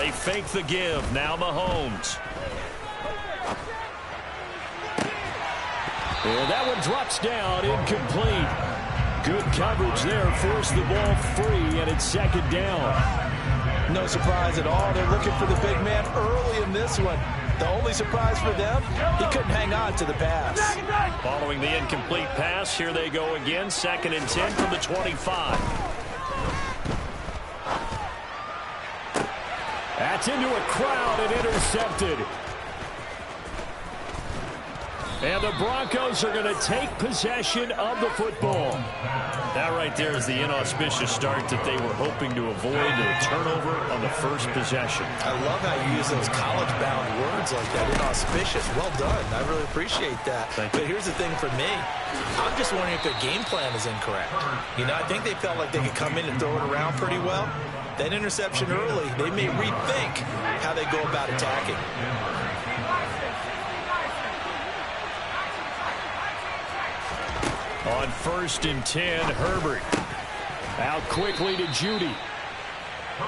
They fake the give. Now Mahomes. And that one drops down, incomplete. Good coverage there, forced the ball free, and it's second down. No surprise at all. They're looking for the big man early in this one. The only surprise for them, he couldn't hang on to the pass. Following the incomplete pass, here they go again, 2nd and 10 from the 25. That's into a crowd and intercepted. And the Broncos are going to take possession of the football. That right there is the inauspicious start that they were hoping to avoid, a turnover on the first possession. I love how you use those college-bound words like that, inauspicious. Well done. I really appreciate that. But here's the thing for me. I'm just wondering if their game plan is incorrect. You know, I think they felt like they could come in and throw it around pretty well. That interception early, they may rethink how they go about attacking. On 1st and 10, Herbert. Out quickly to Judy.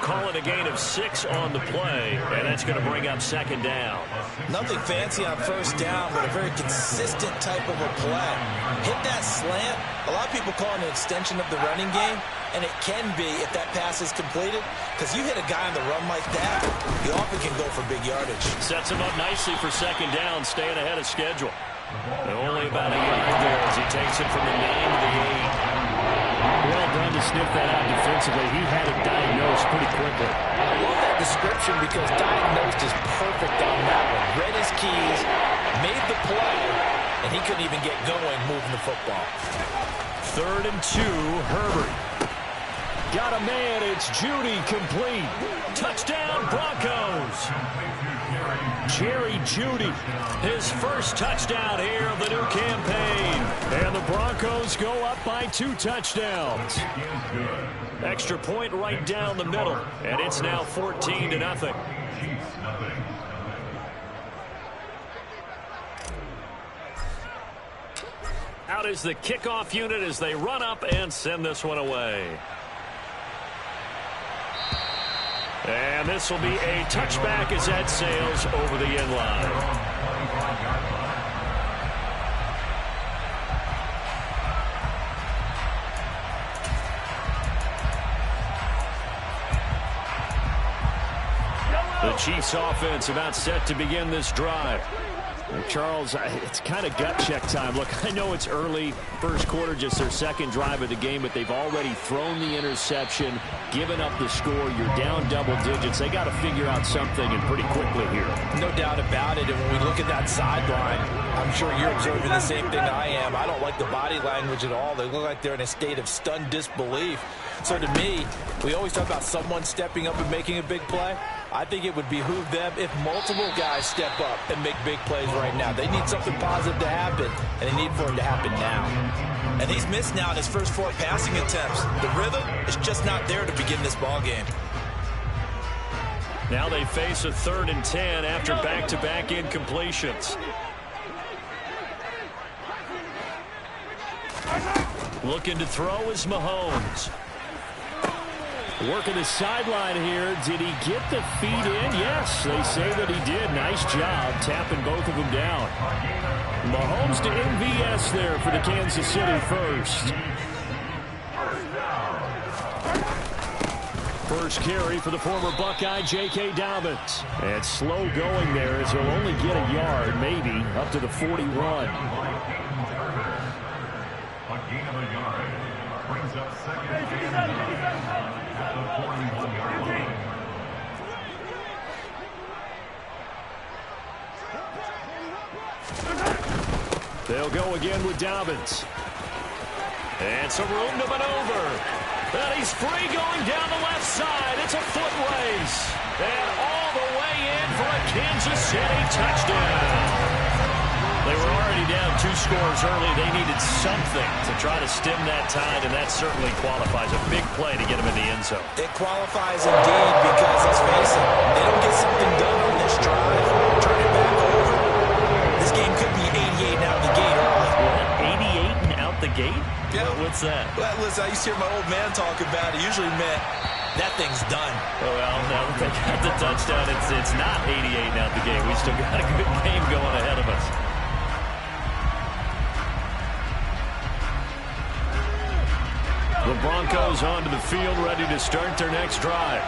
Call it a gain of 6 on the play, and that's going to bring up 2nd down. Nothing fancy on 1st down, but a very consistent type of a play. Hit that slant. A lot of people call it an extension of the running game, and it can be if that pass is completed, because you hit a guy on the run like that, he often can go for big yardage. Sets him up nicely for 2nd down, staying ahead of schedule. And only about a yard there as he takes it from the 9 to the 8. Well done to sniff that out defensively. He had it diagnosed pretty quickly. I love that description because diagnosed is perfect on that one. Read his keys, made the play, and he couldn't even get going moving the football. 3rd and 2, Herbert. Got a man, it's Judy, complete. Touchdown, Broncos. Jerry Judy, his first touchdown here of the new campaign. And the Broncos go up by 2 touchdowns. Extra point right down the middle, and it's now 14-0. Out is the kickoff unit as they run up and send this one away. And this will be a touchback as that sails over the end line. The Chiefs offense about set to begin this drive. Charles, it's kind of gut check time. Look, I know it's early, first quarter, just their 2nd drive of the game, but they've already thrown the interception, given up the score. You're down double digits. They got to figure out something, and pretty quickly here. No doubt about it. And when we look at that sideline, I'm sure you're observing the same thing I am. I don't like the body language at all. They look like they're in a state of stunned disbelief. So to me, we always talk about someone stepping up and making a big play. I think it would behoove them if multiple guys step up and make big plays right now. They need something positive to happen, and they need for it to happen now. And he's missed now in his first 4 passing attempts. The rhythm is just not there to begin this ball game. Now they face a 3rd and 10 after back-to-back incompletions. Looking to throw is Mahomes. Working the sideline here. Did he get the feet in? Yes, they say that he did. Nice job tapping both of them down. Mahomes to MVS there for the Kansas City first. First carry for the former Buckeye, J.K. Dobbins. And slow going there as he'll only get a yard, maybe, up to the 41. A gain of a yard brings up 2nd and 10. They'll go again with Dobbins. And some room to maneuver. And he's free going down the left side. It's a foot race. And all the way in for a Kansas City touchdown. They were already down 2 scores early. They needed something to try to stem that tide, and that certainly qualifies. A big play to get them in the end zone. It qualifies indeed because, let's face it, they don't get something done on this drive. Turn it back over. This game could be 88 out the gate early. What, 88 and out the gate? Yeah. What's that? Well, listen, I used to hear my old man talk about it. Usually meant that thing's done. Well, now that they got the touchdown, it's not 88 out the game. We still got a good game going ahead of us. The Broncos onto the field, ready to start their next drive.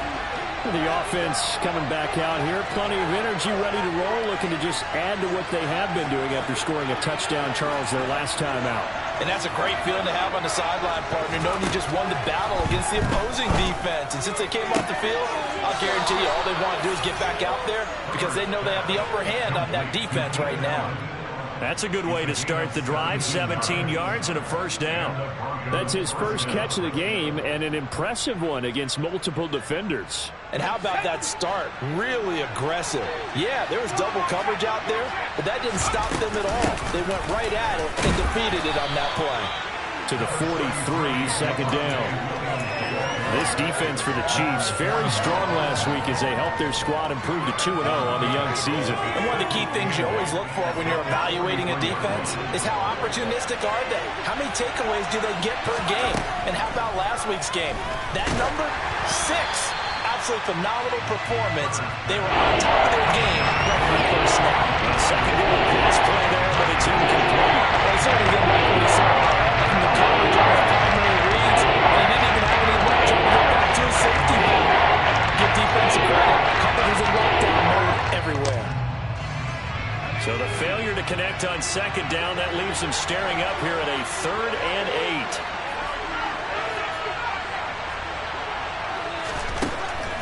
The offense coming back out here. Plenty of energy, ready to roll, looking to just add to what they have been doing after scoring a touchdown, Charles, their last time out. And that's a great feeling to have on the sideline, partner, knowing you just won the battle against the opposing defense. And since they came off the field, I'll guarantee you all they want to do is get back out there because they know they have the upper hand on that defense right now. That's a good way to start the drive. 17 yards and a first down. That's his first catch of the game and an impressive one against multiple defenders. And how about that start? Really aggressive. Yeah, there was double coverage out there, but that didn't stop them at all. They went right at it and defeated it on that play. To the 43, second down. This defense for the Chiefs, very strong last week as they helped their squad improve to 2-0 on the young season. And one of the key things you always look for when you're evaluating a defense is how opportunistic are they? How many takeaways do they get per game? And how about last week's game? That number, 6. Absolutely phenomenal performance. They were on top of their game right from the first snap. Second down pass play there, but it's incomplete. Well, certainly didn't like what he saw from the coverage on the primary reads, and he didn't even have any luck trying to get back to his safety ball. Give defensive credit. Coverage was in lockdown mode everywhere. So the failure to connect on second down, that leaves them staring up here at a 3rd and 8.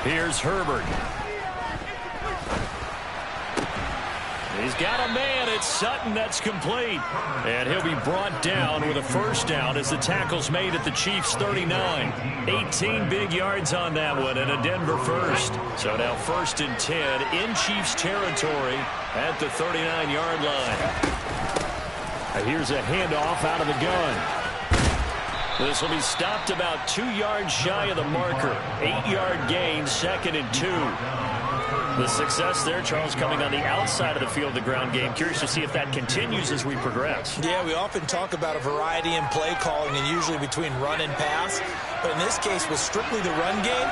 Here's Herbert. He's got a man. It's Sutton. That's complete. And he'll be brought down with a first down as the tackle's made at the Chiefs' 39. 18 big yards on that one and a Denver first. So now 1st and 10 in Chiefs territory at the 39-yard line. Here's a handoff out of the gun. This will be stopped about 2 yards shy of the marker. 8-yard gain, 2nd and 2. The success there, Charles, coming on the outside of the field, the ground game. Curious to see if that continues as we progress. Yeah, we often talk about a variety in play calling and usually between run and pass. But in this case, with strictly the run game,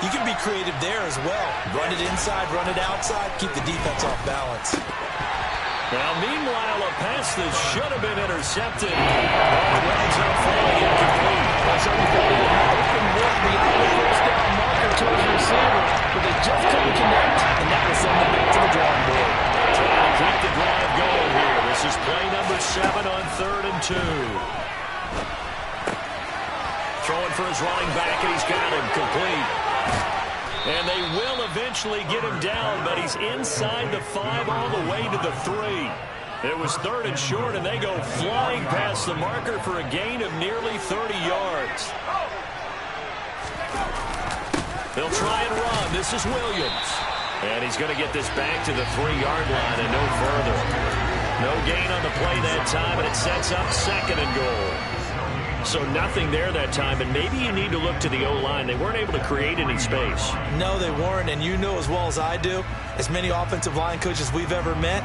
you can be creative there as well. Run it inside, run it outside, keep the defense off balance. Now, meanwhile, a pass that should have been intercepted. Runs up falling incomplete. So he thought he had an open look beyond the first down marker towards the receiver, but they just couldn't connect, and that was sending them back to the drawing board. Trying to keep the drive going here. This is play number 7 on 3rd and 2. Throwing for his running back, and he's got him complete. And they will eventually get him down, but he's inside the 5 all the way to the 3. It was 3rd and short, and they go flying past the marker for a gain of nearly 30 yards. They'll try and run. This is Williams. And he's going to get this back to the 3-yard line and no further. No gain on the play that time, and it sets up 2nd and goal. So nothing there that time, and maybe you need to look to the O-line. They weren't able to create any space. No, they weren't, and you know as well as I do, as many offensive line coaches we've ever met,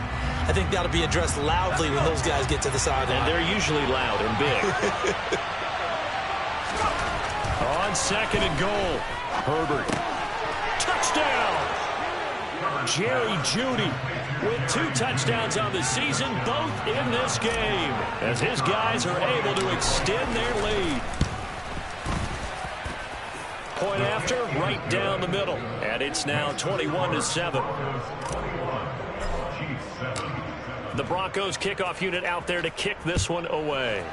I think that'll be addressed loudly when those guys get to the sideline. And they're usually loud and big. On 2nd and goal, Herbert. Touchdown! Jerry Jeudy with 2 touchdowns on the season, both in this game, as his guys are able to extend their lead. Point after, right down the middle, and it's now 21-7. The Broncos kickoff unit out there to kick this one away.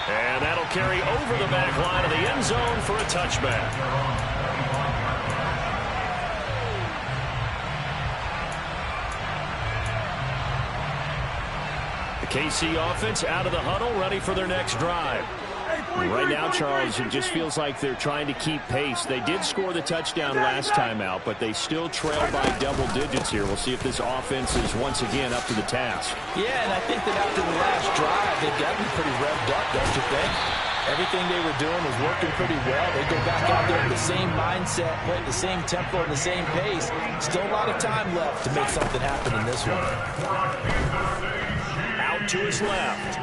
And that'll carry over the back line of the end zone for a touchback. The KC offense out of the huddle, ready for their next drive. Right now, Charles, it just feels like they're trying to keep pace. They did score the touchdown last time out, but they still trail by double digits here. We'll see if this offense is once again up to the task. Yeah, and I think that after the last drive, they've gotten pretty revved up, don't you think? Everything they were doing was working pretty well. They go back out there with the same mindset, playing the same tempo and the same pace. Still a lot of time left to make something happen in this one. Out to his left.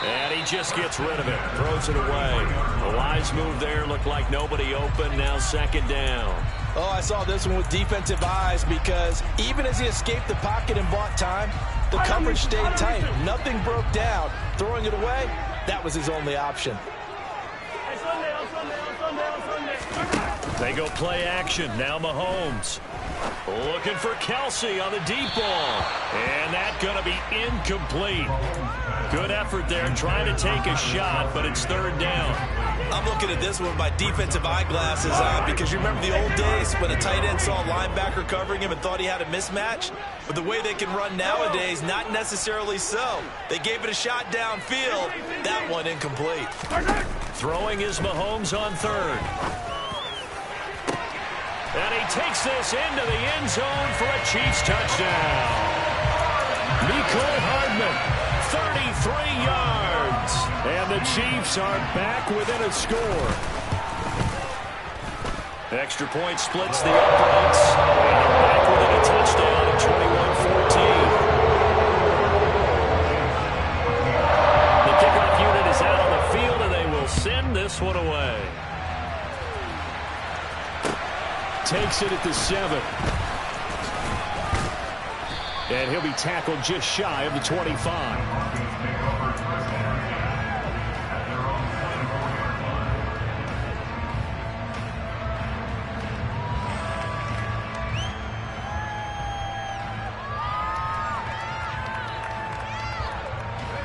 And he just gets rid of it. Throws it away. A wise move there. Looked like nobody open. Now second down. Oh, I saw this one with defensive eyes because even as he escaped the pocket and bought time, the coverage stayed tight. Nothing broke down. Throwing it away, that was his only option. They go play action. Now Mahomes. Looking for Kelsey on the deep ball. And that's going to be incomplete. Good effort there trying to take a shot, but it's third down. I'm looking at this one with my defensive eyeglasses on because you remember the old days when a tight end saw a linebacker covering him and thought he had a mismatch? But the way they can run nowadays, not necessarily so. They gave it a shot downfield. That one incomplete. Throwing is Mahomes on third. And he takes this into the end zone for a Chiefs touchdown. Mecole Hardman. 33 yards. And the Chiefs are back within a score. Extra point splits the uprights. And they're back within a touchdown at 21-14. The kickoff unit is out on the field, and they will send this one away. Takes it at the 7. And he'll be tackled just shy of the 25.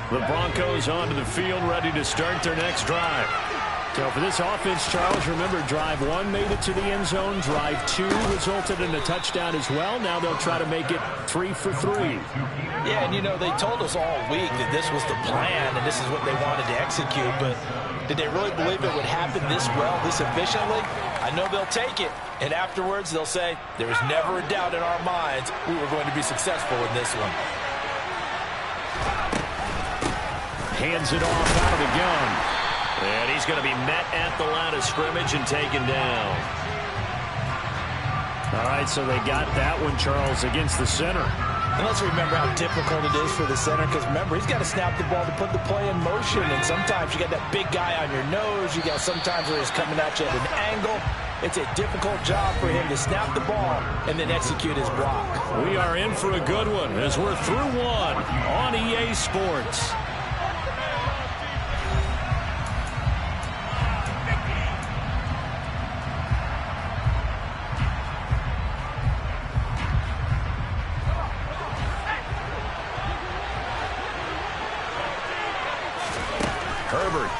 The Broncos onto the field, ready to start their next drive. So for this offense, Charles, remember, drive 1 made it to the end zone. Drive 2 resulted in a touchdown as well. Now they'll try to make it 3 for 3. Yeah, and you know, they told us all week that this was the plan and this is what they wanted to execute. But did they really believe it would happen this well, this efficiently? I know they'll take it. And afterwards, they'll say, there was never a doubt in our minds we were going to be successful in this one. Hands it off out of the gun. And he's going to be met at the line of scrimmage and taken down. All right, so they got that one, Charles, against the center. And let's remember how difficult it is for the center, because remember, he's got to snap the ball to put the play in motion. And sometimes you got that big guy on your nose. You got sometimes where he's coming at you at an angle. It's a difficult job for him to snap the ball and then execute his block. We are in for a good one as we're through one on EA Sports. Herbert.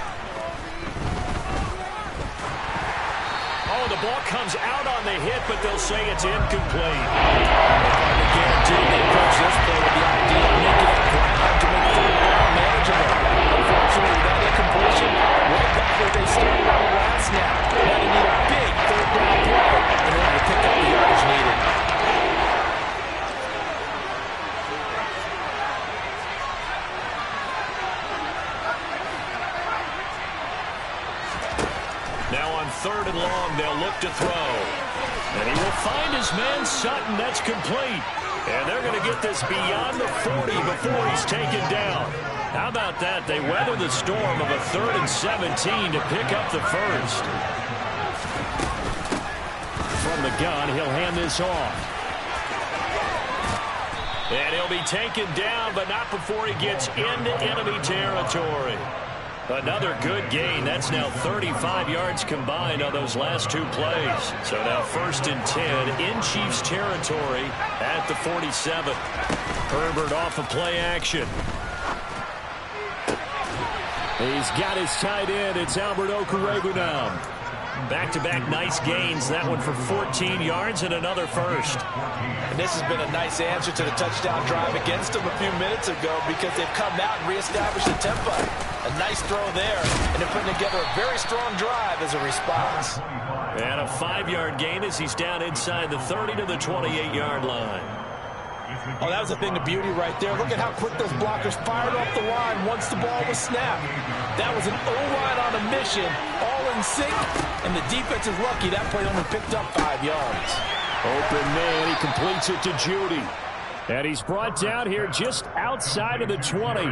Oh, the ball comes out on the hit, but they'll say it's incomplete. I guarantee they approach this play with the idea of making it ground to make third down manageable. Unfortunately, that incompletion right back where they started on the last snap. Now they need a big third down play in order to pick up the yardage needed. Now on third and long, they'll look to throw. And he will find his man, Sutton. That's complete. And they're going to get this beyond the 40 before he's taken down. How about that? They weather the storm of a 3rd and 17 to pick up the first. From the gun, he'll hand this off. And he'll be taken down, but not before he gets into enemy territory. Another good gain. That's now 35 yards combined on those last 2 plays. So now 1st and 10 in Chiefs territory at the 47. Herbert off of play action. He's got his tight end. It's Albert Okwuegbunam now. Back-to-back nice gains. That one for 14 yards and another first. And this has been a nice answer to the touchdown drive against them a few minutes ago because they've come out and reestablished the tempo. A nice throw there, and they're putting together a very strong drive as a response. And a 5-yard gain as he's down inside the 30 to the 28-yard line. Oh, that was a thing of beauty right there. Look at how quick those blockers fired off the line once the ball was snapped. That was an O-line on a mission, all in sync, and the defense is lucky that play only picked up 5 yards. Open man, he completes it to Judy. And he's brought down here just outside of the 20.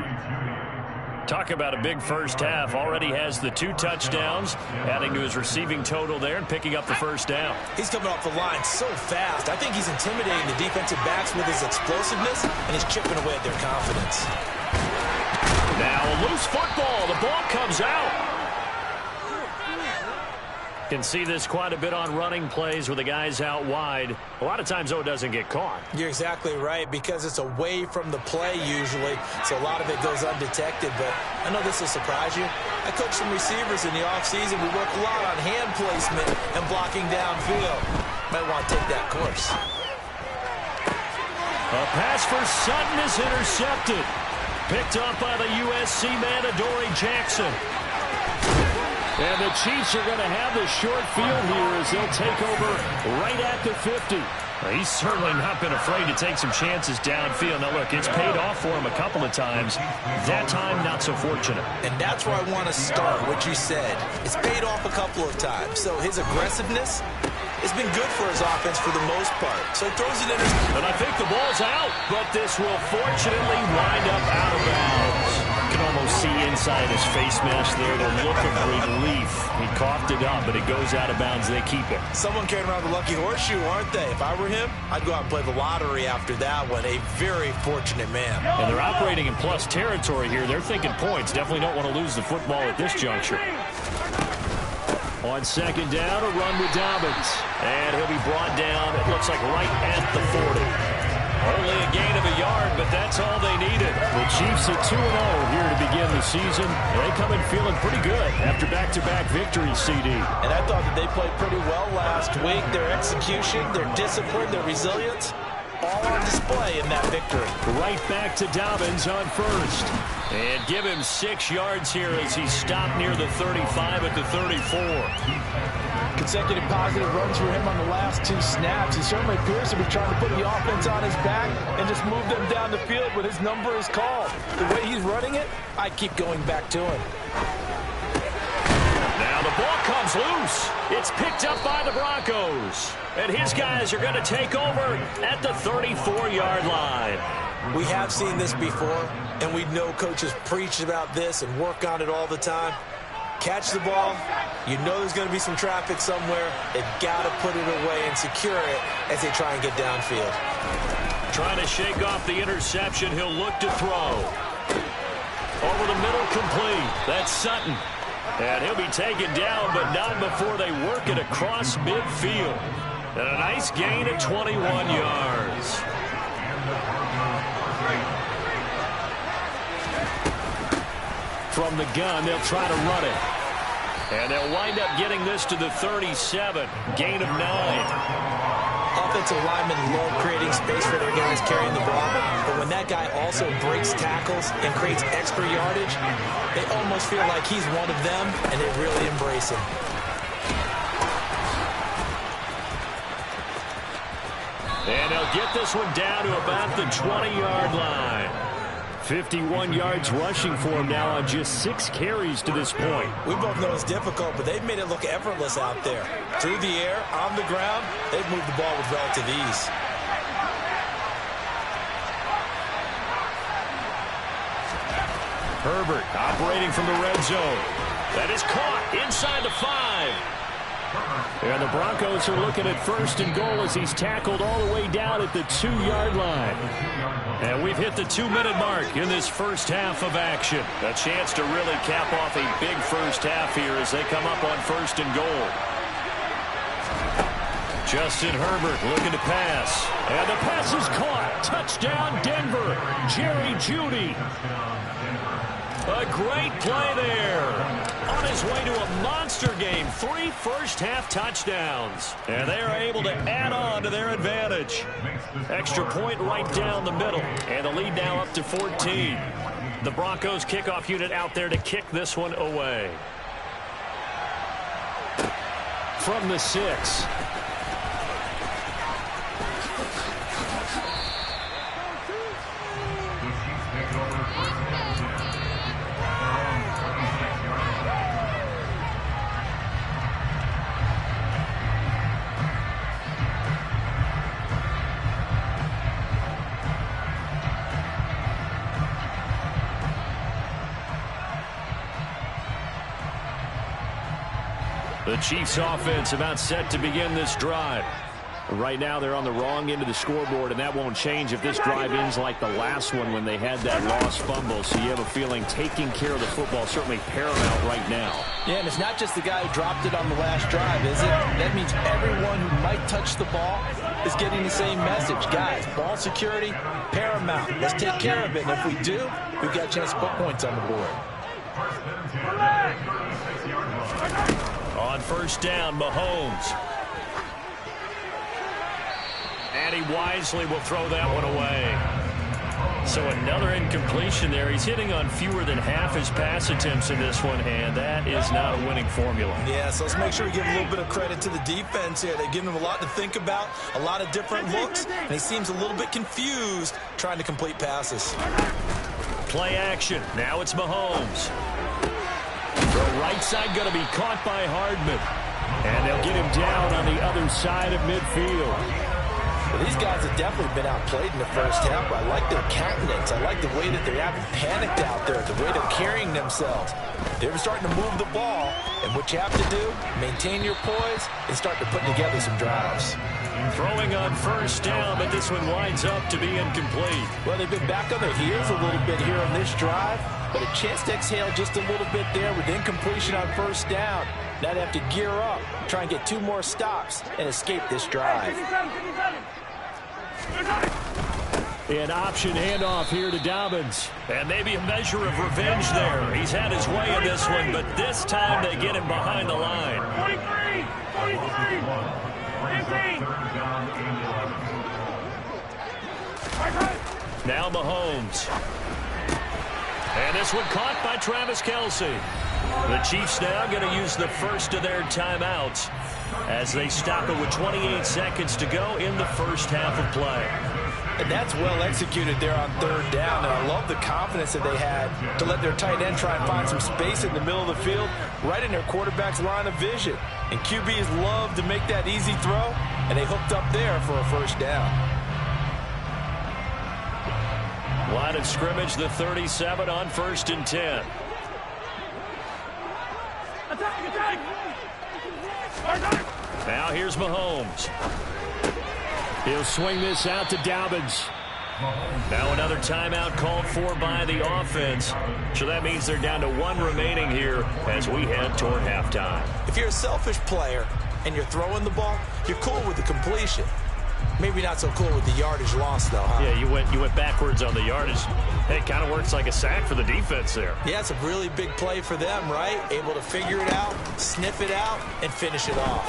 Talk about a big first half. Already has the 2 touchdowns, adding to his receiving total there and picking up the first down. He's coming off the line so fast. I think he's intimidating the defensive backs with his explosiveness, and he's chipping away at their confidence. Now a loose football. The ball comes out. Can see this quite a bit on running plays where the guy's out wide. A lot of times, though, it doesn't get caught. You're exactly right, because it's away from the play usually, so a lot of it goes undetected. But I know this will surprise you. I coach some receivers in the offseason. We work a lot on hand placement and blocking downfield. Might want to take that course. A pass for Sutton is intercepted. Picked up by the USC man, Adoree Jackson. And the Chiefs are going to have the short field here as they'll take over right at the 50. He's certainly not been afraid to take some chances downfield. Now, look, it's paid off for him a couple of times. That time, not so fortunate. And that's where I want to start, what you said. It's paid off a couple of times. So his aggressiveness has been good for his offense for the most part. So he throws it in his... And I think the ball's out, but this will fortunately wind up out of bounds. You can almost see inside his face mask there the look of relief. He coughed it up, but it goes out of bounds. They keep it. Someone carrying around the lucky horseshoe, aren't they? If I were him, I'd go out and play the lottery after that one. A very fortunate man. And they're operating in plus territory here. They're thinking points. Definitely don't want to lose the football at this juncture. On second down, a run with Dobbins. And he'll be brought down, it looks like right at the 40. Only a gain of a yard, but that's all they needed. The Chiefs at 2-0 here to begin the season. They come in feeling pretty good after back-to-back victories, CD. And I thought that they played pretty well last week. Their execution, their discipline, their resilience, all on display in that victory. Right back to Dobbins on first. And give him 6 yards here as he stopped near the 35 at the 34. Consecutive positive runs for him on the last 2 snaps. He certainly appears to be trying to put the offense on his back and just move them down the field when his number is called. The way he's running it, I keep going back to him. Now the ball comes loose. It's picked up by the Broncos. And his guys are going to take over at the 34-yard line. We have seen this before, and we know coaches preach about this and work on it all the time. Catch the ball. You know there's going to be some traffic somewhere. They've got to put it away and secure it as they try and get downfield. Trying to shake off the interception. He'll look to throw. Over the middle, complete. That's Sutton. And he'll be taken down, but not before they work it across midfield. And a nice gain of 21 yards. From the gun, they'll try to run it. And they'll wind up getting this to the 37. Gain of 9. Offensive linemen love creating space for their guys carrying the ball. But when that guy also breaks tackles and creates extra yardage, they almost feel like he's one of them, and they really embrace him. And they'll get this one down to about the 20-yard line. 51 yards rushing for him now on just 6 carries to this point. We both know it's difficult, but they've made it look effortless out there. Through the air, on the ground, they've moved the ball with relative ease. Herbert operating from the red zone. That is caught inside the 5. And the Broncos are looking at first and goal as he's tackled all the way down at the 2-yard line. And we've hit the 2-minute mark in this first half of action. A chance to really cap off a big first half here as they come up on first and goal. Justin Herbert looking to pass. And the pass is caught. Touchdown, Denver. Jerry Jeudy. A great play there. On his way to a monster game. 3 first-half touchdowns. And they are able to add on to their advantage. Extra point right down the middle. And the lead now up to 14. The Broncos kickoff unit out there to kick this one away. From the 6. The Chiefs offense about set to begin this drive. Right now they're on the wrong end of the scoreboard, and that won't change if this drive ends like the last one when they had that lost fumble. So you have a feeling taking care of the football certainly paramount right now. Yeah, and it's not just the guy who dropped it on the last drive, is it? That means everyone who might touch the ball is getting the same message. Guys, ball security, paramount. Let's take care of it. And if we do, we've got a chance to put points on the board. On first down, Mahomes. And he wisely will throw that one away. So another incompletion there. He's hitting on fewer than half his pass attempts in this one, and that is not a winning formula. Yeah, so let's make sure we give a little bit of credit to the defense here. They've given him a lot to think about, a lot of different looks, and he seems a little bit confused trying to complete passes. Play action. Now it's Mahomes. The right side going to be caught by Hardman. And they'll get him down on the other side of midfield. Well, these guys have definitely been outplayed in the first half. I like their countenance. I like the way that they haven't panicked out there, the way they're carrying themselves. They're starting to move the ball, and what you have to do, maintain your poise and start to put together some drives. Throwing on first down, but this one winds up to be incomplete. Well, they've been back on their heels a little bit here on this drive, but a chance to exhale just a little bit there with incompletion on first down. Now they have to gear up, try and get 2 more stops, and escape this drive. An option handoff here to Dobbins. And maybe a measure of revenge there. He's had his way in this one, but this time they get him behind the line. 23, 15. Now Mahomes. And this one caught by Travis Kelce. The Chiefs now going to use the first of their timeouts as they stop it with 28 seconds to go in the first half of play. And that's well executed there on third down. And I love the confidence that they had to let their tight end try and find some space in the middle of the field, right in their quarterback's line of vision. And QBs love to make that easy throw, and they hooked up there for a first down. Line of scrimmage, the 37 on 1st and 10. Now here's Mahomes. He'll swing this out to Dobbins. Now another timeout called for by the offense. So that means they're down to 1 remaining here as we head toward halftime. If you're a selfish player and you're throwing the ball, you're cool with the completion. Maybe not so cool with the yardage loss, though, huh? Yeah, you went backwards on the yardage. Hey, it kind of works like a sack for the defense there. Yeah, it's a really big play for them, right? Able to figure it out, sniff it out, and finish it off.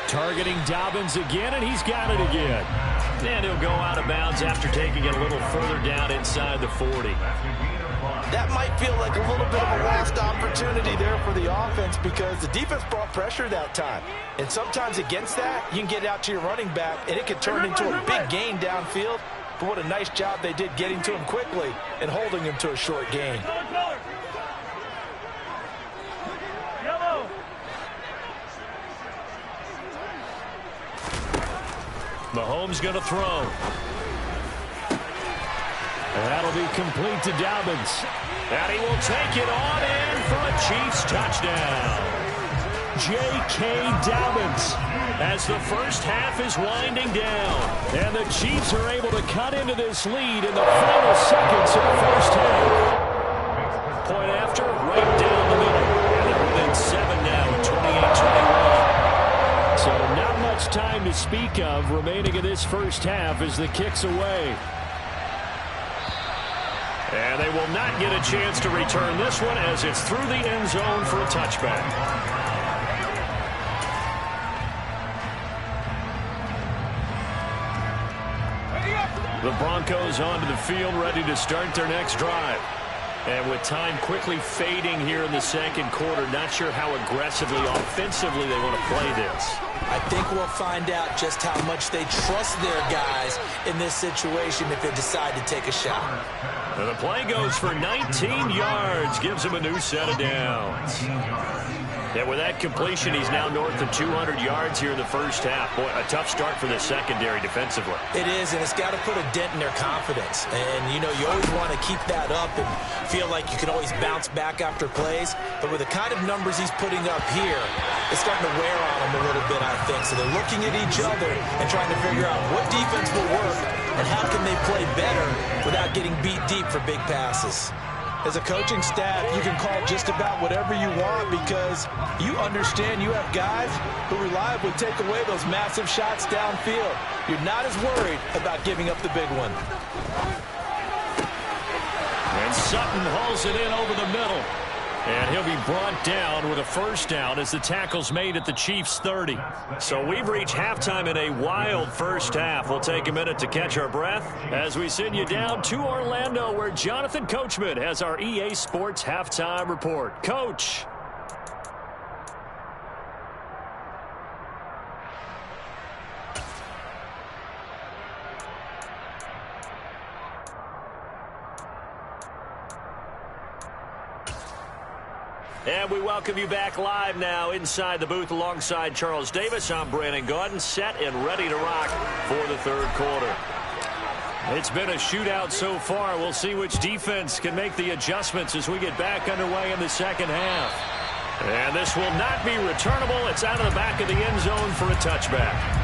Targeting Dobbins again, and he's got it again. And he'll go out of bounds after taking it a little further down inside the 40. That might feel like a little bit of a lost opportunity there for the offense because the defense brought pressure that time. And sometimes against that, you can get out to your running back, and it can turn into a big gain downfield. But what a nice job they did getting to him quickly and holding him to a short gain. Mahomes going to throw. And that'll be complete to Dobbins. And he will take it on in for a Chiefs touchdown. J.K. Dobbins as the first half is winding down. And the Chiefs are able to cut into this lead in the final seconds of the first half. Point after, right down the middle. And they're within 7 now at 28-21. So not much time to speak of remaining in this first half as the kick's away. And they will not get a chance to return this one as it's through the end zone for a touchback. The Broncos onto the field, ready to start their next drive. And with time quickly fading here in the second quarter, not sure how aggressively, offensively they want to play this. I think we'll find out just how much they trust their guys in this situation if they decide to take a shot. And the play goes for 19 yards, gives them a new set of downs. And with that completion, he's now north of 200 yards here in the first half. Boy, a tough start for the secondary defensively. It is, and it's got to put a dent in their confidence. And, you know, you always want to keep that up and feel like you can always bounce back after plays. But with the kind of numbers he's putting up here, it's starting to wear on them a little bit, I think. So they're looking at each other and trying to figure out what defense will work and how can they play better without getting beat deep for big passes. As a coaching staff, you can call just about whatever you want because you understand you have guys who reliably take away those massive shots downfield. You're not as worried about giving up the big one. And Sutton hauls it in over the middle. And he'll be brought down with a first down as the tackle's made at the Chiefs' 30. So we've reached halftime in a wild first half. We'll take a minute to catch our breath as we send you down to Orlando, where Jonathan Coachman has our EA Sports Halftime Report. Coach. And we welcome you back live now inside the booth alongside Charles Davis. I'm Brandon Gaudin, set and ready to rock for the third quarter. It's been a shootout so far. We'll see which defense can make the adjustments as we get back underway in the second half. And this will not be returnable. It's out of the back of the end zone for a touchback.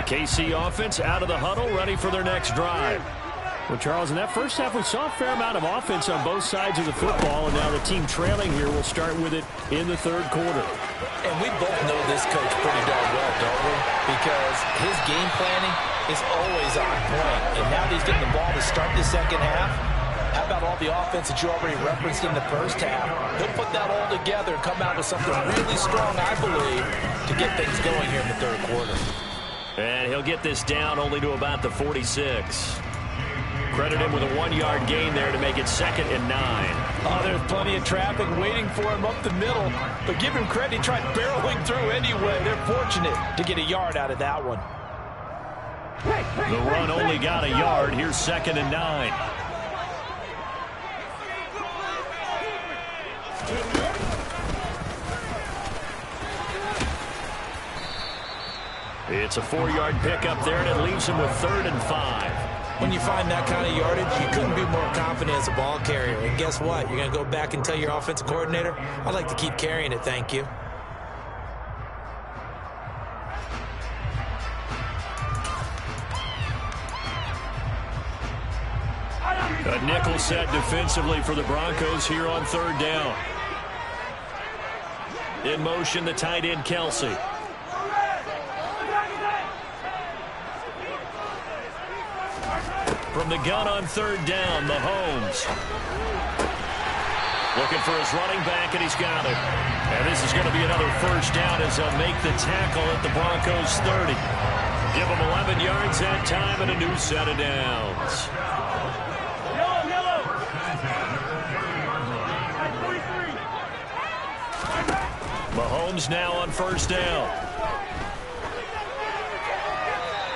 KC offense out of the huddle, ready for their next drive. Well, Charles, in that first half, we saw a fair amount of offense on both sides of the football, and now the team trailing here will start with it in the third quarter. And we both know this coach pretty darn well, don't we? Because his game planning is always on point. And now that he's getting the ball to start the second half, how about all the offense that you already referenced in the first half? He'll put that all together and come out with something really strong, I believe, to get things going here in the third quarter. And he'll get this down only to about the 46. Credit him with a 1-yard gain there to make it 2nd and 9. Oh, there's plenty of traffic waiting for him up the middle. But give him credit, he tried barreling through anyway. They're fortunate to get a yard out of that one. The run only got a yard. Here's 2nd and 9. It's a 4-yard pickup there, and it leaves him with 3rd and 5. When you find that kind of yardage, you couldn't be more confident as a ball carrier. And guess what? You're going to go back and tell your offensive coordinator, I'd like to keep carrying it, thank you. A nickel set defensively for the Broncos here on 3rd down. In motion, the tight end, Kelsey. From the gun on 3rd down, Mahomes. Looking for his running back, and he's got it. And this is going to be another first down as they'll make the tackle at the Broncos' 30. Give them 11 yards that time and a new set of downs. Mahomes now on 1st down.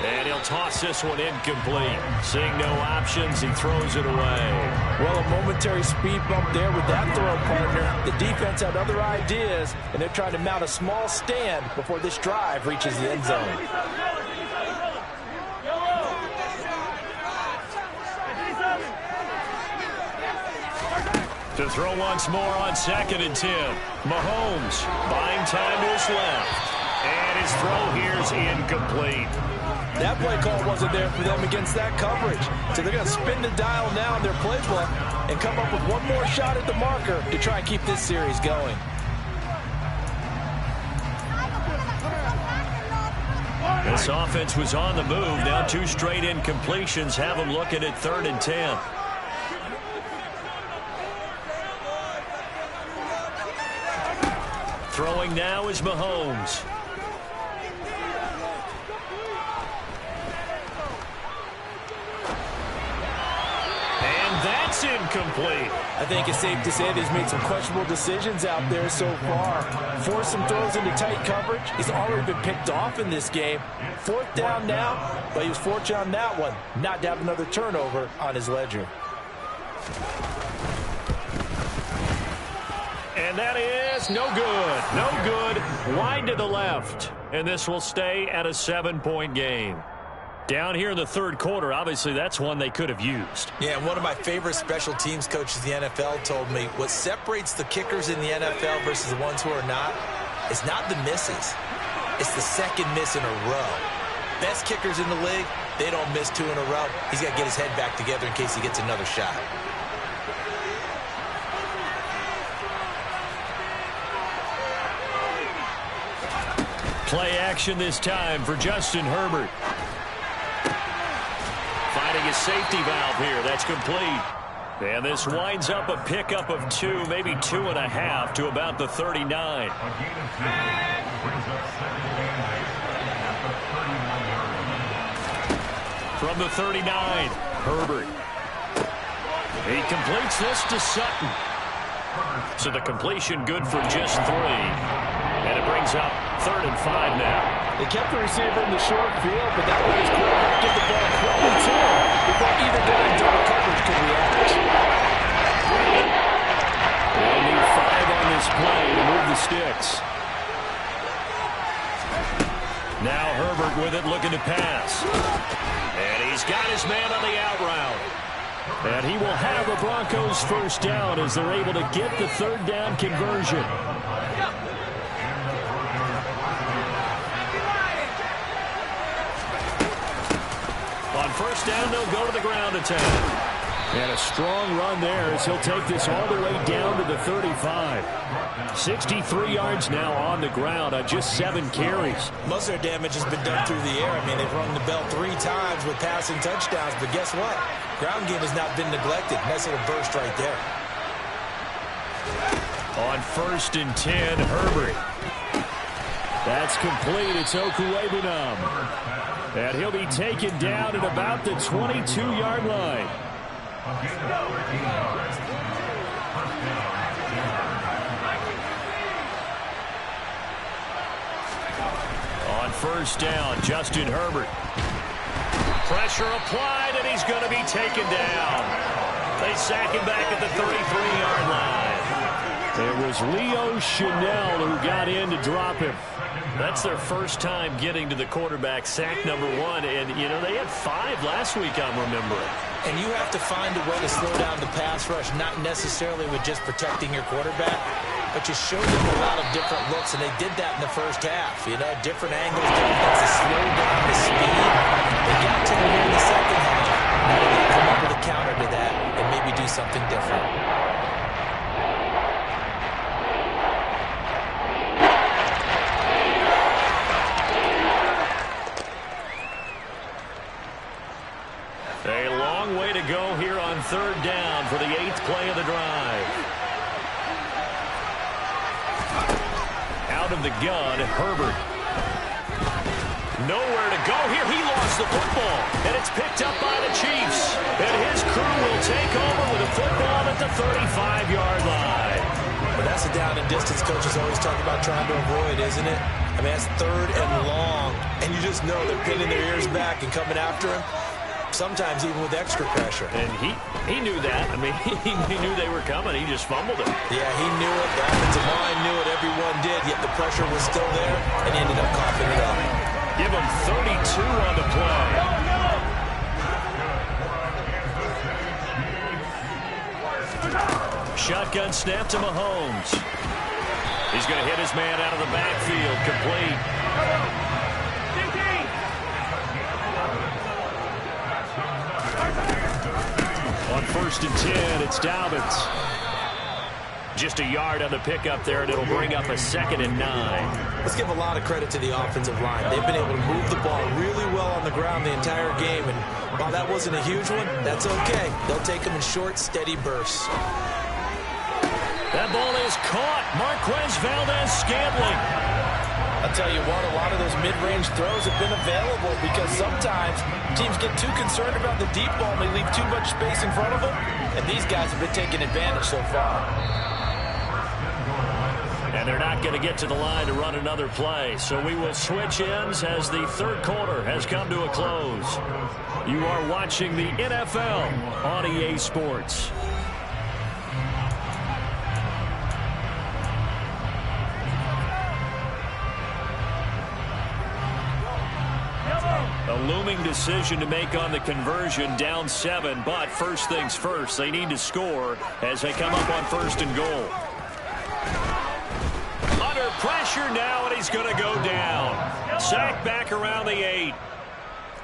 And he'll toss this one incomplete. Seeing no options, he throws it away. Well, a momentary speed bump there with that throw, partner. The defense had other ideas, and they're trying to mount a small stand before this drive reaches the end zone. To throw once more on 2nd and 10. Mahomes buying time to his left. And his throw here's incomplete. That play call wasn't there for them against that coverage. So they're going to spin the dial now in their playbook and come up with one more shot at the marker to try and keep this series going. This offense was on the move. Now 2 straight incompletions have them looking at 3rd and 10. Throwing now is Mahomes. That's incomplete. I think it's safe to say that he's made some questionable decisions out there so far. Forced some throws into tight coverage. He's already been picked off in this game. 4th down now, but he was fortunate on that one not to have another turnover on his ledger. And that is no good. No good. Wide to the left. And this will stay at a 7-point game. Down here in the 3rd quarter, obviously that's one they could have used. Yeah, one of my favorite special teams coaches in the NFL told me what separates the kickers in the NFL versus the ones who are not is not the misses. It's the second miss in a row. Best kickers in the league, they don't miss 2 in a row. He's got to get his head back together in case he gets another shot. Play action this time for Justin Herbert. Finding his safety valve here. That's complete. And this winds up a pickup of 2, maybe 2.5 to about the 39. From the 39, Herbert. He completes this to Sutton. So the completion good for just 3. And it brings up 3rd and 5 now. They kept the receiver in the short field, but that way his quarterback get the ball quickly to him before either guy in double coverage could react. They'll need 5 on this play to move the sticks. Now Herbert with it, looking to pass. And he's got his man on the out route. And he will have the Broncos 1st down as they're able to get the 3rd down conversion. On 1st down, they'll go to the ground attack. And a strong run there as he'll take this all the way down to the 35. 63 yards now on the ground on just 7 carries. Most of their damage has been done through the air. I mean, they've rung the bell 3 times with passing touchdowns, but guess what? Ground game has not been neglected. Nice little burst right there. On 1st and 10, Herbert. That's complete. It's Okuwebunam. And he'll be taken down at about the 22-yard line. On 1st down, Justin Herbert. Pressure applied, and he's going to be taken down. They sack him back at the 33-yard line. It was Leo Chanel who got in to drop him. That's their first time getting to the quarterback, sack number 1. And, you know, they had 5 last week, I'm remembering. And you have to find a way to slow down the pass rush, not necessarily with just protecting your quarterback, but you show them a lot of different looks, and they did that in the 1st half. You know, different angles, different things to slow down the speed. They got to him here in the 2nd half. Now they got to come up with a counter to that and maybe do something different. A long way to go here on 3rd down for the 8th play of the drive. Out of the gun, Herbert. Nowhere to go here. He lost the football, and it's picked up by the Chiefs. And his crew will take over with a football at the 35-yard line. But that's a down and distance coaches always talk about trying to avoid, isn't it? I mean, that's 3rd and long, and you just know they're pinning their ears back and coming after him. Sometimes even with extra pressure. And he knew that. I mean, he knew they were coming. He just fumbled it. Yeah, he knew it. The offensive line knew it. Everyone did. Yet the pressure was still there, and he ended up coughing it up. Give him 32 on the play. Shotgun snap to Mahomes. He's going to hit his man out of the backfield. Complete. On 1st and 10, it's Dobbins. Just a yard on the pickup there, and it'll bring up a 2nd and 9. Let's give a lot of credit to the offensive line. They've been able to move the ball really well on the ground the entire game, and while that wasn't a huge one, that's okay. They'll take them in short, steady bursts. That ball is caught. Marquez Valdez-Scantling. I'll tell you what, a lot of those mid-range throws have been available because sometimes teams get too concerned about the deep ball and they leave too much space in front of them, and these guys have been taking advantage so far. And they're not going to get to the line to run another play, so we will switch ends as the third quarter has come to a close. You are watching the NFL on EA Sports. A looming decision to make on the conversion, down 7, but first things first, they need to score as they come up on 1st and goal. Under pressure now, and he's going to go down. Sacked back around the 8.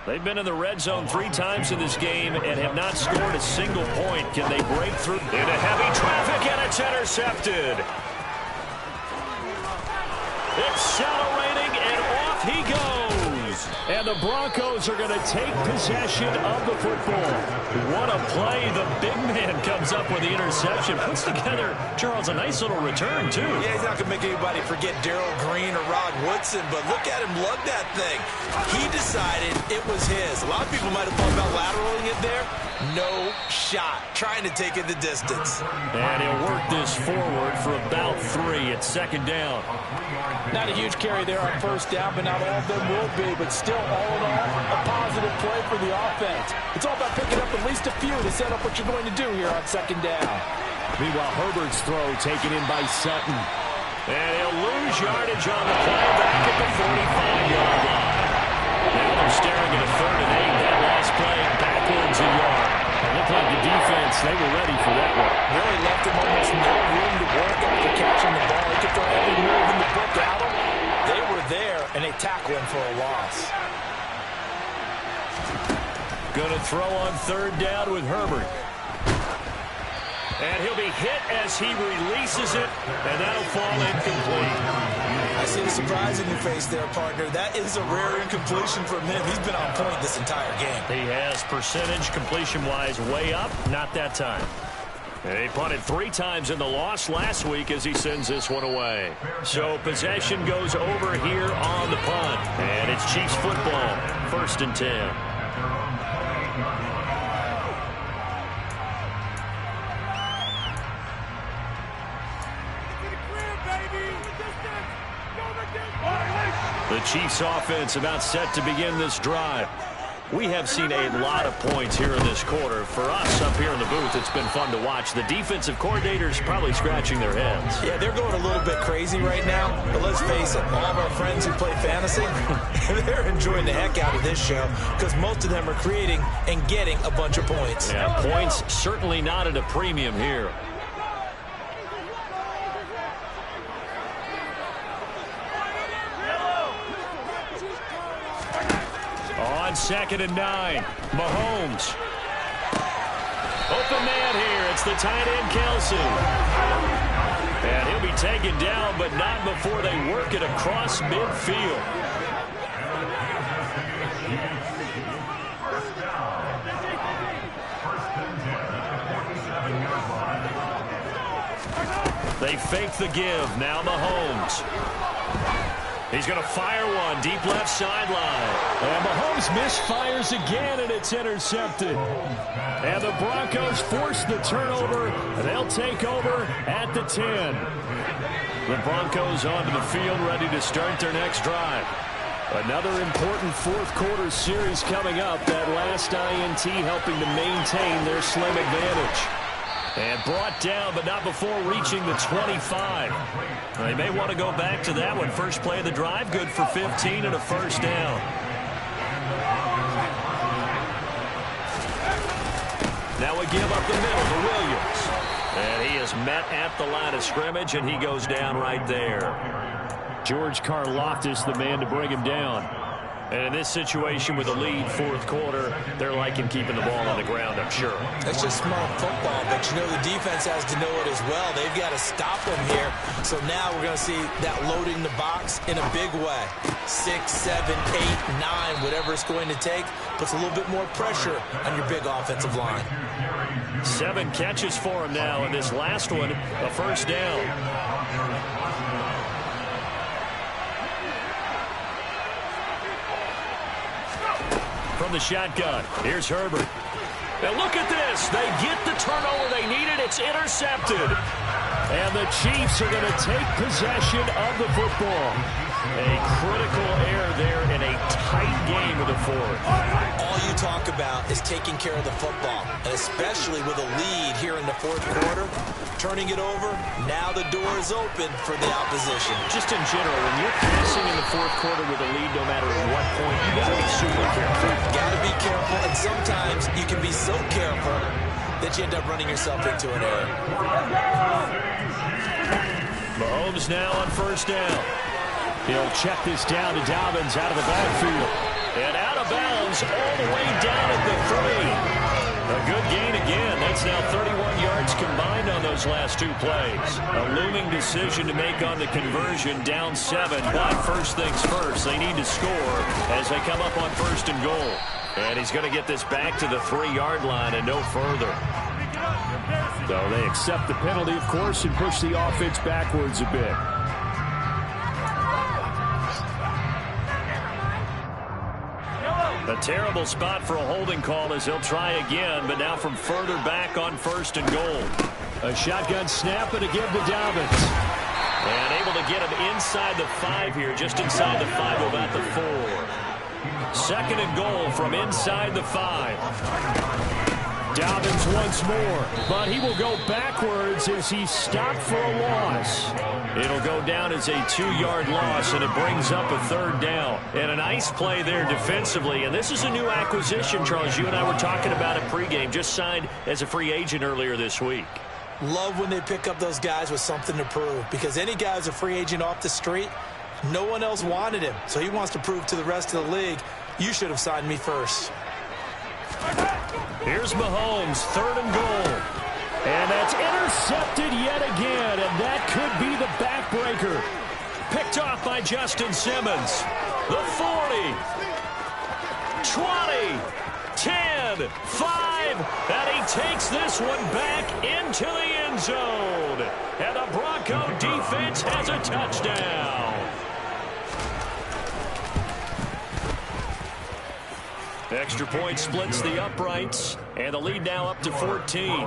They've been in the red zone 3 times in this game and have not scored a single point. Can they break through into heavy traffic, and it's intercepted. Accelerating, and off he goes. And the Broncos are going to take possession of the football. What a play. The big man comes up with the interception. Puts together, Charles, a nice little return, too. Yeah, he's not going to make anybody forget Darrell Green or Rod Woodson, but look at him lug that thing. He decided it was his. A lot of people might have thought about lateraling it there. No shot. Trying to take it the distance. And he'll work this forward for about 3 at 2nd down. Not a huge carry there on 1st down, but not all of them will be. But still, all in all, a positive play for the offense. It's all about picking up at least a few to set up what you're going to do here on 2nd down. Meanwhile, Herbert's throw taken in by Sutton. And he'll lose yardage on the play back at the 45-yard line. Now they're staring at a 3rd and 8. That last play backwards a yard. It looked like the defense, they were ready for that one. Really left him almost no room to work after catching the ball. He could throw every move in the book at him. They were there, and they tackle him for a loss. Going to throw on 3rd down with Herbert. And he'll be hit as he releases it, and that'll fall incomplete. I see the surprise in your face there, partner. That is a rare incompletion from him. He's been on point this entire game. He has percentage completion-wise way up, not that time. And he punted 3 times in the loss last week as he sends this one away. So possession goes over here on the punt. And it's Chiefs football, 1st and 10. The Chiefs offense about set to begin this drive. We have seen a lot of points here in this quarter. For us up here in the booth, it's been fun to watch. The defensive coordinators probably scratching their heads. Yeah, they're going a little bit crazy right now. But let's face it, all of our friends who play fantasy, they're enjoying the heck out of this show because most of them are creating and getting a bunch of points. Yeah, points certainly not at a premium here. On 2nd and 9, Mahomes. Open man here. It's the tight end, Kelsey. And he'll be taken down, but not before they work it across midfield. They fake the give. Now Mahomes. He's going to fire one deep left sideline. And Mahomes misfires again, and it's intercepted. And the Broncos force the turnover. They'll take over at the 10. The Broncos onto the field, ready to start their next drive. Another important 4th quarter series coming up. That last INT helping to maintain their slim advantage. And brought down, but not before reaching the 25. They may want to go back to that one. First play of the drive, good for 15 and a 1st down. Now a give up the middle to Williams. And he is met at the line of scrimmage, and he goes down right there. George Karlaftis, the man to bring him down. And in this situation with a lead 4th quarter, they're liking keeping the ball on the ground, I'm sure. That's just smart football, but you know the defense has to know it as well. They've got to stop them here. So now we're going to see that loading the box in a big way. 6, 7, 8, 9, whatever it's going to take, puts a little bit more pressure on your big offensive line. 7 catches for him now, and this last one, a 1st down. from the shotgun. Here's Herbert. And look at this. They get the turnover they needed. It's intercepted. And the Chiefs are going to take possession of the football. A critical error there in a tight game of the fourth. All you talk about is taking care of the football, and especially with a lead here in the fourth quarter. Turning it over, now the door is open for the opposition. Just in general, when you're passing in the fourth quarter with a lead, no matter at what point, you got to be super careful. Got to be careful, and sometimes you can be so careful that you end up running yourself into an error. Mahomes now on first down. He'll check this down to Dobbins out of the backfield. And out of bounds all the way down at the 3. A good gain again. That's now 31 yards combined on those last 2 plays. A looming decision to make on the conversion, down 7. But first things first, they need to score as they come up on first and goal. And he's going to get this back to the 3-yard line and no further. So they accept the penalty, of course, and push the offense backwards a bit. A terrible spot for a holding call as he'll try again, but now from further back on first and goal. A shotgun snap and a give to Dobbins. And able to get him inside the 5 here, just inside the 5, about the 4. Second and goal from inside the 5. Dobbins once more, but he will go backwards as he stopped for a loss. It'll go down as a 2-yard loss, and it brings up a 3rd down. And a nice play there defensively. And this is a new acquisition, Charles. You and I were talking about it pregame. Just signed as a free agent earlier this week. Love when they pick up those guys with something to prove, because any guy who's a free agent off the street, no one else wanted him. So he wants to prove to the rest of the league, you should have signed me first. Here's Mahomes, 3rd and goal. And that's intercepted yet again, and that could be the backbreaker. Picked off by Justin Simmons. The 40, 20, 10, 5, and he takes this one back into the end zone. And the Bronco defense has a touchdown. Extra point splits the uprights, and the lead now up to 14.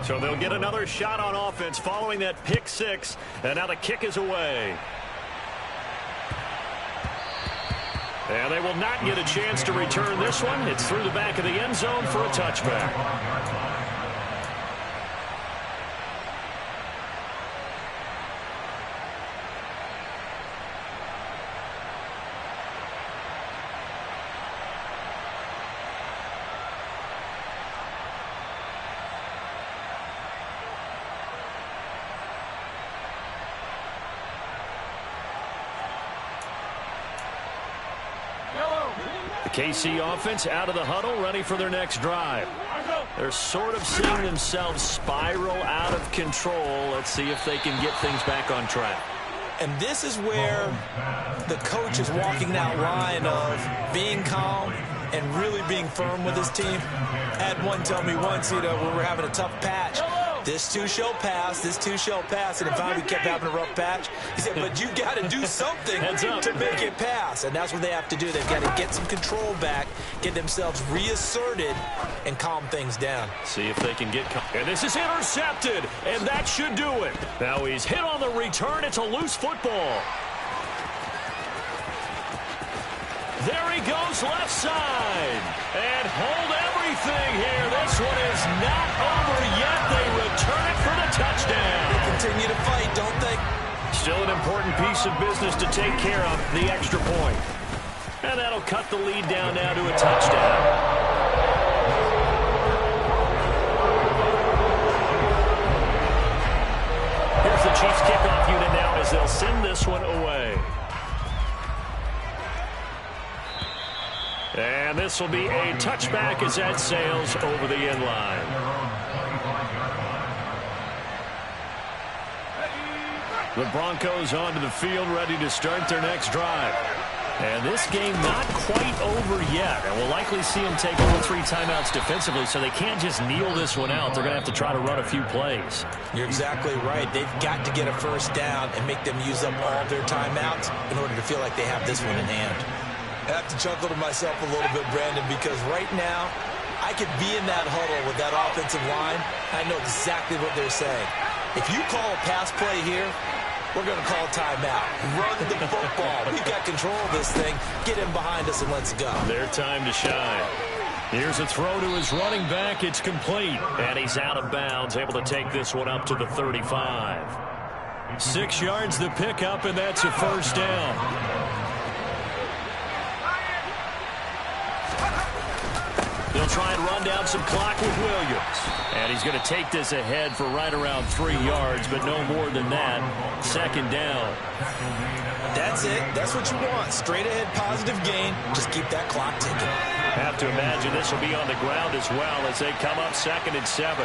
So they'll get another shot on offense following that pick 6, and now the kick is away. And they will not get a chance to return this one. It's through the back of the end zone for a touchback. KC offense out of the huddle, ready for their next drive. They're sort of seeing themselves spiral out of control. Let's see if they can get things back on track. And this is where the coach is walking that line of being calm and really being firm with his team. I had one tell me once, when we're having a tough patch, this too shall pass, this too shall pass. And in fact, we kept having a rough patch. He said, but you got to do something to make it pass. And that's what they have to do. They've got to get some control back, get themselves reasserted, and calm things down. See if they can get... And this is intercepted, and that should do it. Now he's hit on the return. It's a loose football. There he goes left side. And hold everything here. This one is not over yet. They return it for the touchdown. They continue to fight, don't they? Still an important piece of business to take care of, the extra point. And that'll cut the lead down now to a touchdown. Here's the Chiefs kickoff unit now as they'll send this one away. And this will be a touchback as that sails over the end line. The Broncos onto the field, ready to start their next drive. And this game not quite over yet. And we'll likely see them take 2 or 3 timeouts defensively, so they can't just kneel this one out. They're going to have to try to run a few plays. You're exactly right. They've got to get a first down and make them use up all their timeouts in order to feel like they have this one in hand. I have to chuckle to myself a little bit, Brandon, because right now I could be in that huddle with that offensive line. I know exactly what they're saying. If you call a pass play here, we're going to call timeout. Run the football. We've got control of this thing. Get him behind us and let's go. Their time to shine. Here's a throw to his running back. It's complete. And he's out of bounds, able to take this one up to the 35. 6 yards the pickup, and that's a first down. They'll try and run down some clock with Williams. And he's going to take this ahead for right around 3 yards, but no more than that. Second down. That's it. That's what you want. Straight ahead positive gain. Just keep that clock ticking. Have to imagine this will be on the ground as well as they come up 2nd and 7.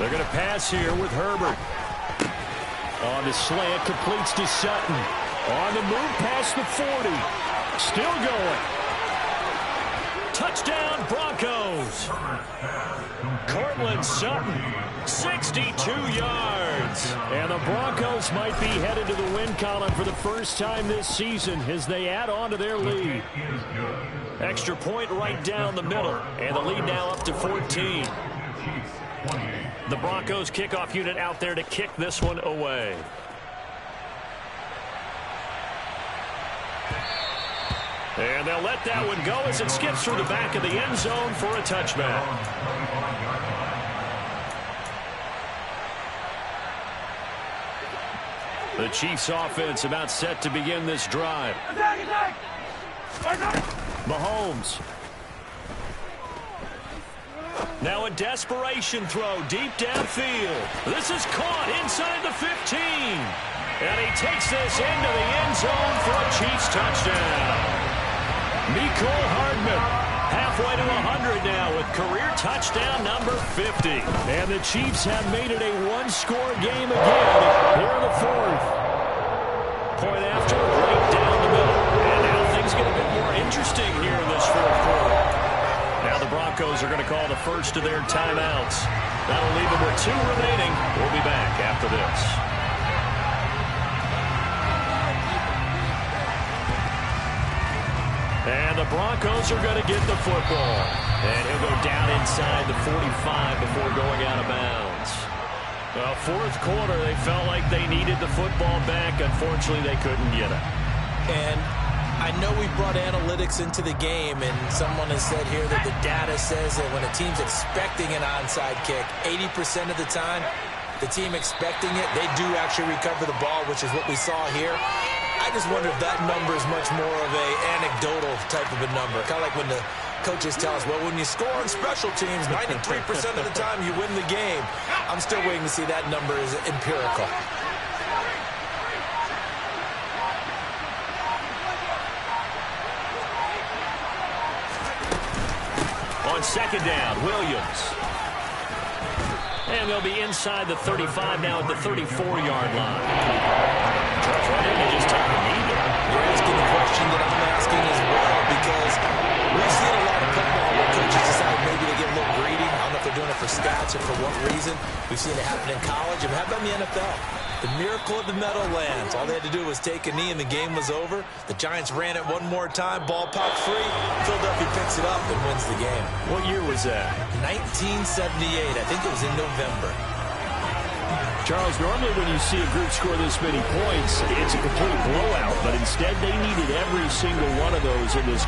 They're going to pass here with Herbert. On the slant, completes to Sutton. On the move past the 40. Still going. Touchdown, Broncos. Cortland Sutton, 62 yards. And the Broncos might be headed to the win column for the first time this season as they add on to their lead. Extra point right down the middle. And the lead now up to 14. The Broncos kickoff unit out there to kick this one away. And they'll let that one go as it skips through the back of the end zone for a touchback. The Chiefs offense about set to begin this drive. Mahomes. Now a desperation throw deep downfield. This is caught inside the 15. And he takes this into the end zone for a Chiefs touchdown. Mecole Hardman halfway to 100 now with career touchdown number 50. And the Chiefs have made it a one-score game again here in the 4th. Point after, right down the middle. And now things get a bit more interesting here in this 4th quarter. Now the Broncos are going to call the first of their timeouts. That'll leave them with 2 remaining. We'll be back after this. And the Broncos are going to get the football. And he'll go down inside the 45 before going out of bounds. Well, 4th quarter, they felt like they needed the football back. Unfortunately, they couldn't get it. And I know we brought analytics into the game, and someone has said here that the data says that when a team's expecting an onside kick, 80% of the time, the team expecting it, they do actually recover the ball, which is what we saw here. I just wonder if that number is much more of a anecdotal type of a number. Kind of like when the coaches tell us, well, when you score on special teams, 93% of the time you win the game. I'm still waiting to see that number is empirical. On 2nd down, Williams. And they'll be inside the 35 now at the 34-yard line. They just take a knee there. You're asking the question that I'm asking as well, because we've seen a lot of football where coaches decide maybe to get a little greedy. I don't know if they're doing it for stats or for what reason. We've seen it happen in college and happen in the NFL. The miracle of the Meadowlands. All they had to do was take a knee and the game was over. The Giants ran it one more time. Ball popped free. Philadelphia picks it up and wins the game. What year was that? 1978. I think it was in November. Charles, normally when you see a group score this many points, it's a complete blowout. But instead, they needed every single one of those in this